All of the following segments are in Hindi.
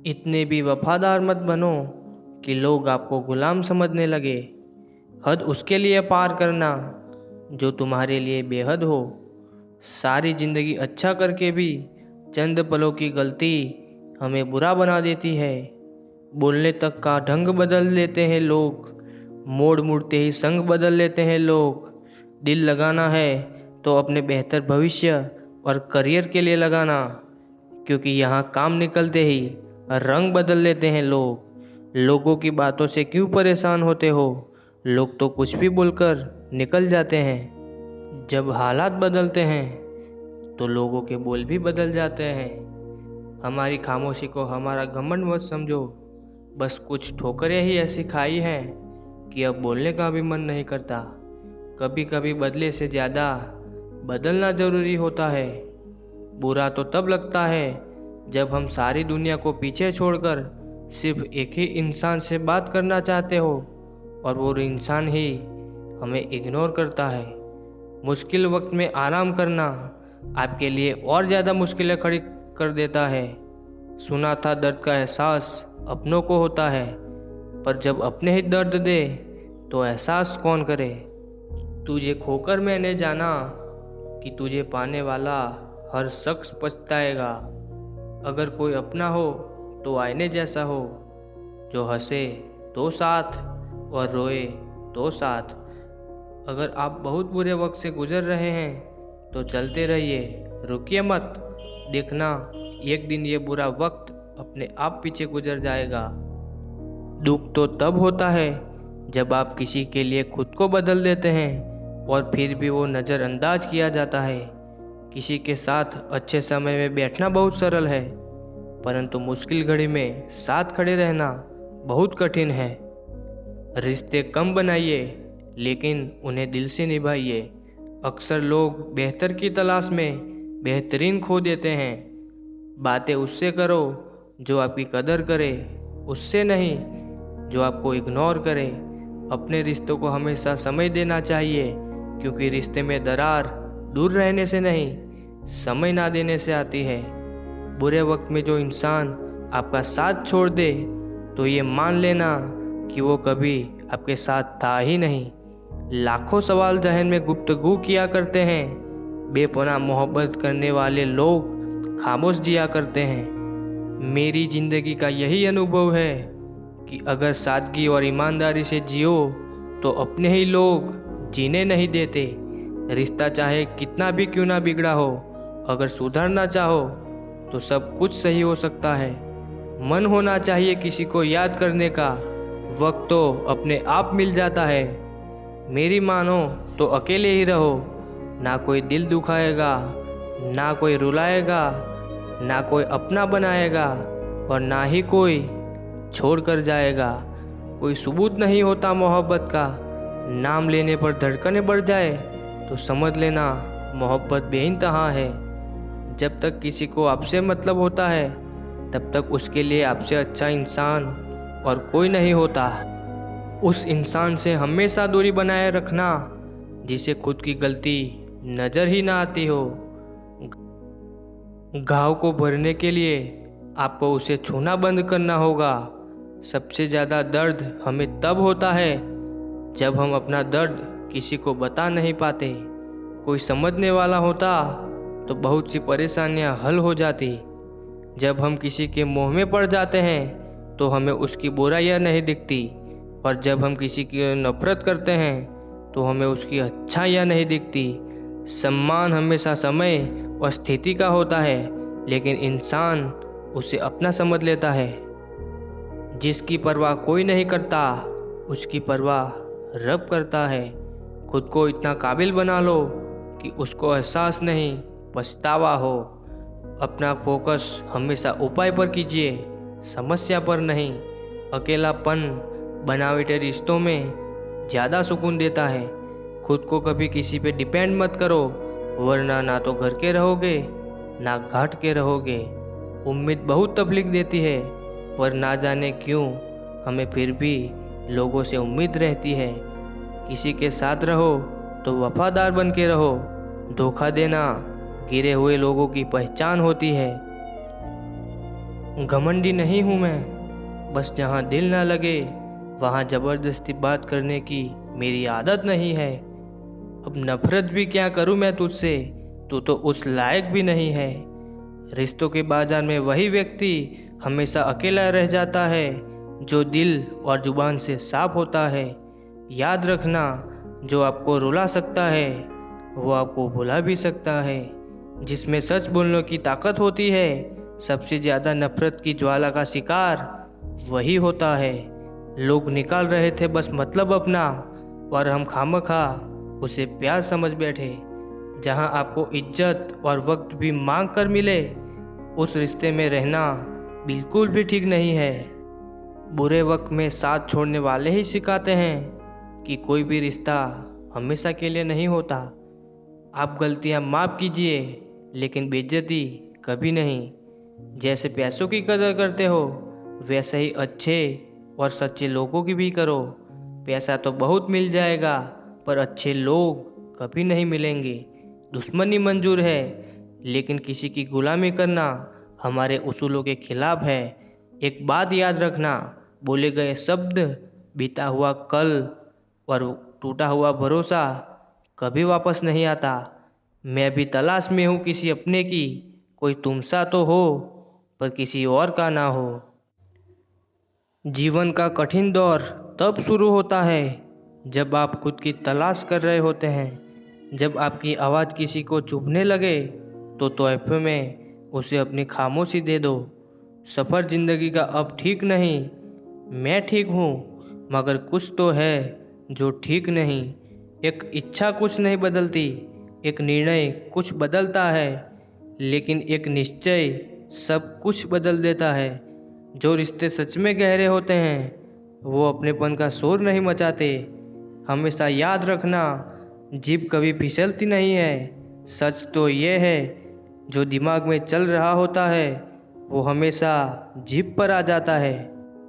इतने भी वफादार मत बनो कि लोग आपको गुलाम समझने लगे। हद उसके लिए पार करना जो तुम्हारे लिए बेहद हो। सारी ज़िंदगी अच्छा करके भी चंद पलों की गलती हमें बुरा बना देती है। बोलने तक का ढंग बदल लेते हैं लोग, मोड़ मुड़ते ही संग बदल लेते हैं लोग। दिल लगाना है तो अपने बेहतर भविष्य और करियर के लिए लगाना, क्योंकि यहाँ काम निकलते ही रंग बदल लेते हैं लोग। लोगों की बातों से क्यों परेशान होते हो? लोग तो कुछ भी बोलकर निकल जाते हैं। जब हालात बदलते हैं तो लोगों के बोल भी बदल जाते हैं। हमारी खामोशी को हमारा घमंड मत समझो, बस कुछ ठोकरें ही ऐसी खाई हैं कि अब बोलने का भी मन नहीं करता। कभी कभी बदले से ज़्यादा बदलना ज़रूरी होता है। बुरा तो तब लगता है जब हम सारी दुनिया को पीछे छोड़कर सिर्फ एक ही इंसान से बात करना चाहते हो और वो इंसान ही हमें इग्नोर करता है। मुश्किल वक्त में आराम करना आपके लिए और ज़्यादा मुश्किलें खड़ी कर देता है। सुना था दर्द का एहसास अपनों को होता है, पर जब अपने ही दर्द दे तो एहसास कौन करे। तुझे खोकर मैंने जाना कि तुझे पाने वाला हर शख्स पछताएगा। अगर कोई अपना हो तो आईने जैसा हो, जो हंसे तो साथ और रोए तो साथ। अगर आप बहुत बुरे वक्त से गुजर रहे हैं तो चलते रहिए, रुकिए मत। देखना एक दिन ये बुरा वक्त अपने आप पीछे गुजर जाएगा। दुख तो तब होता है जब आप किसी के लिए खुद को बदल देते हैं और फिर भी वो नज़रअंदाज किया जाता है। किसी के साथ अच्छे समय में बैठना बहुत सरल है, परंतु मुश्किल घड़ी में साथ खड़े रहना बहुत कठिन है। रिश्ते कम बनाइए लेकिन उन्हें दिल से निभाइए। अक्सर लोग बेहतर की तलाश में बेहतरीन खो देते हैं। बातें उससे करो जो आपकी कदर करे, उससे नहीं जो आपको इग्नोर करे। अपने रिश्तों को हमेशा समय देना चाहिए, क्योंकि रिश्ते में दरार दूर रहने से नहीं, समय ना देने से आती है। बुरे वक्त में जो इंसान आपका साथ छोड़ दे तो ये मान लेना कि वो कभी आपके साथ था ही नहीं। लाखों सवाल जहन में गुफ्तगू किया करते हैं, बेपनाह मोहब्बत करने वाले लोग खामोश जिया करते हैं। मेरी ज़िंदगी का यही अनुभव है कि अगर सादगी और ईमानदारी से जियो तो अपने ही लोग जीने नहीं देते। रिश्ता चाहे कितना भी क्यों ना बिगड़ा हो, अगर सुधरना चाहो तो सब कुछ सही हो सकता है। मन होना चाहिए किसी को याद करने का, वक्त तो अपने आप मिल जाता है। मेरी मानो तो अकेले ही रहो, ना कोई दिल दुखाएगा, ना कोई रुलाएगा, ना कोई अपना बनाएगा और ना ही कोई छोड़ कर जाएगा। कोई सबूत नहीं होता मोहब्बत का। नाम लेने पर धड़कनें बढ़ जाए तो समझ लेना मोहब्बत बेइंतहा है। जब तक किसी को आपसे मतलब होता है तब तक उसके लिए आपसे अच्छा इंसान और कोई नहीं होता। उस इंसान से हमेशा दूरी बनाए रखना जिसे खुद की गलती नज़र ही ना आती हो। घाव को भरने के लिए आपको उसे छूना बंद करना होगा। सबसे ज़्यादा दर्द हमें तब होता है जब हम अपना दर्द किसी को बता नहीं पाते। कोई समझने वाला होता तो बहुत सी परेशानियां हल हो जाती। जब हम किसी के मोह में पड़ जाते हैं तो हमें उसकी बुराइयां नहीं दिखती, और जब हम किसी की नफरत करते हैं तो हमें उसकी अच्छाइयाँ नहीं दिखती। सम्मान हमेशा समय और स्थिति का होता है, लेकिन इंसान उसे अपना समझ लेता है। जिसकी परवाह कोई नहीं करता उसकी परवाह रब करता है। खुद को इतना काबिल बना लो कि उसको एहसास नहीं पछतावा हो। अपना फोकस हमेशा उपाय पर कीजिए, समस्या पर नहीं। अकेलापन बनावटी रिश्तों में ज़्यादा सुकून देता है। खुद को कभी किसी पे डिपेंड मत करो, वरना ना तो घर के रहोगे ना घाट के रहोगे। उम्मीद बहुत तकलीफ देती है, पर ना जाने क्यों हमें फिर भी लोगों से उम्मीद रहती है। किसी के साथ रहो तो वफादार बन के रहो। धोखा देना गिरे हुए लोगों की पहचान होती है। घमंडी नहीं हूँ मैं, बस जहाँ दिल ना लगे वहाँ ज़बरदस्ती बात करने की मेरी आदत नहीं है। अब नफरत भी क्या करूँ मैं तुझसे, तू तो उस लायक भी नहीं है। रिश्तों के बाजार में वही व्यक्ति हमेशा अकेला रह जाता है जो दिल और जुबान से साफ होता है। याद रखना, जो आपको रुला सकता है वो आपको भुला भी सकता है। जिसमें सच बोलने की ताकत होती है, सबसे ज़्यादा नफरत की ज्वाला का शिकार वही होता है। लोग निकाल रहे थे बस मतलब अपना, और हम खामखा उसे प्यार समझ बैठे। जहां आपको इज्जत और वक्त भी मांग कर मिले, उस रिश्ते में रहना बिल्कुल भी ठीक नहीं है। बुरे वक्त में साथ छोड़ने वाले ही सिखाते हैं कि कोई भी रिश्ता हमेशा के लिए नहीं होता। आप गलतियां माफ़ कीजिए, लेकिन बेइज्जती कभी नहीं। जैसे पैसों की कदर करते हो, वैसे ही अच्छे और सच्चे लोगों की भी करो। पैसा तो बहुत मिल जाएगा, पर अच्छे लोग कभी नहीं मिलेंगे। दुश्मनी मंजूर है, लेकिन किसी की गुलामी करना हमारे उसूलों के खिलाफ है। एक बात याद रखना, बोले गए शब्द, बीता हुआ कल और टूटा हुआ भरोसा कभी वापस नहीं आता। मैं भी तलाश में हूँ किसी अपने की, कोई तुम सा तो हो पर किसी और का ना हो। जीवन का कठिन दौर तब शुरू होता है जब आप खुद की तलाश कर रहे होते हैं। जब आपकी आवाज़ किसी को चुभने लगे तो तोहफे में उसे अपनी खामोशी दे दो। सफ़र ज़िंदगी का अब ठीक नहीं, मैं ठीक हूँ, मगर कुछ तो है जो ठीक नहीं। एक इच्छा कुछ नहीं बदलती, एक निर्णय कुछ बदलता है, लेकिन एक निश्चय सब कुछ बदल देता है। जो रिश्ते सच में गहरे होते हैं वो अपनेपन का शोर नहीं मचाते। हमेशा याद रखना, जीभ कभी फिसलती नहीं है। सच तो ये है, जो दिमाग में चल रहा होता है वो हमेशा जीभ पर आ जाता है।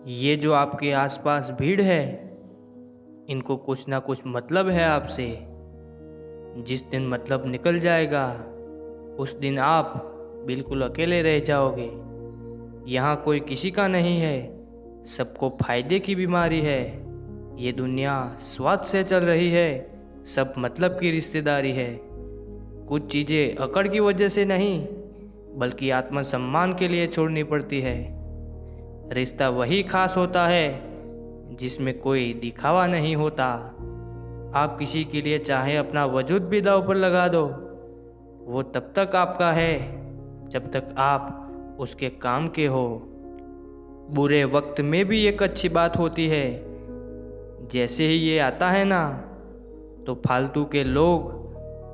ये जो आपके आसपास भीड़ है, इनको कुछ ना कुछ मतलब है आपसे। जिस दिन मतलब निकल जाएगा, उस दिन आप बिल्कुल अकेले रह जाओगे। यहाँ कोई किसी का नहीं है, सबको फायदे की बीमारी है। ये दुनिया स्वार्थ से चल रही है, सब मतलब की रिश्तेदारी है। कुछ चीज़ें अकड़ की वजह से नहीं, बल्कि आत्मसम्मान के लिए छोड़नी पड़ती है। रिश्ता वही खास होता है जिसमें कोई दिखावा नहीं होता। आप किसी के लिए चाहे अपना वजूद भी दांव पर लगा दो, वो तब तक आपका है जब तक आप उसके काम के हो। बुरे वक्त में भी एक अच्छी बात होती है, जैसे ही ये आता है ना, तो फालतू के लोग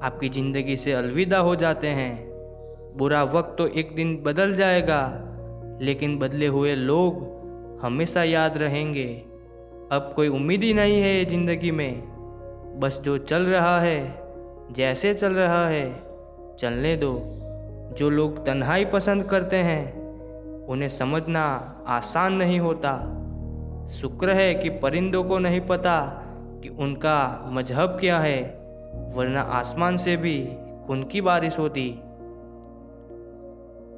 आपकी ज़िंदगी से अलविदा हो जाते हैं। बुरा वक्त तो एक दिन बदल जाएगा, लेकिन बदले हुए लोग हमेशा याद रहेंगे। अब कोई उम्मीद ही नहीं है ये ज़िंदगी में, बस जो चल रहा है, जैसे चल रहा है, चलने दो। जो लोग तन्हाई पसंद करते हैं, उन्हें समझना आसान नहीं होता। शुक्र है कि परिंदों को नहीं पता कि उनका मजहब क्या है, वरना आसमान से भी खून की बारिश होती।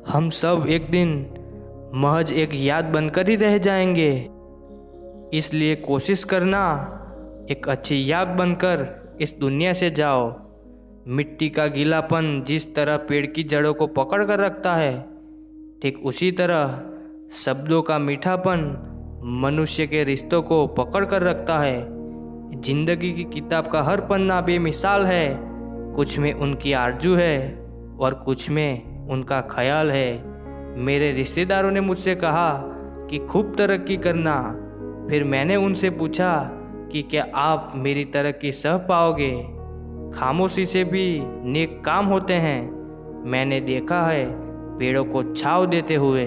हम सब एक दिन महज एक याद बनकर ही रह जाएंगे, इसलिए कोशिश करना एक अच्छी याद बनकर इस दुनिया से जाओ। मिट्टी का गीलापन जिस तरह पेड़ की जड़ों को पकड़ कर रखता है, ठीक उसी तरह शब्दों का मीठापन मनुष्य के रिश्तों को पकड़ कर रखता है। जिंदगी की किताब का हर पन्ना बेमिसाल है, कुछ में उनकी आरजू है और कुछ में उनका ख्याल है। मेरे रिश्तेदारों ने मुझसे कहा कि खूब तरक्की करना, फिर मैंने उनसे पूछा कि क्या आप मेरी तरक्की सह पाओगे। खामोशी से भी नेक काम होते हैं, मैंने देखा है पेड़ों को छांव देते हुए।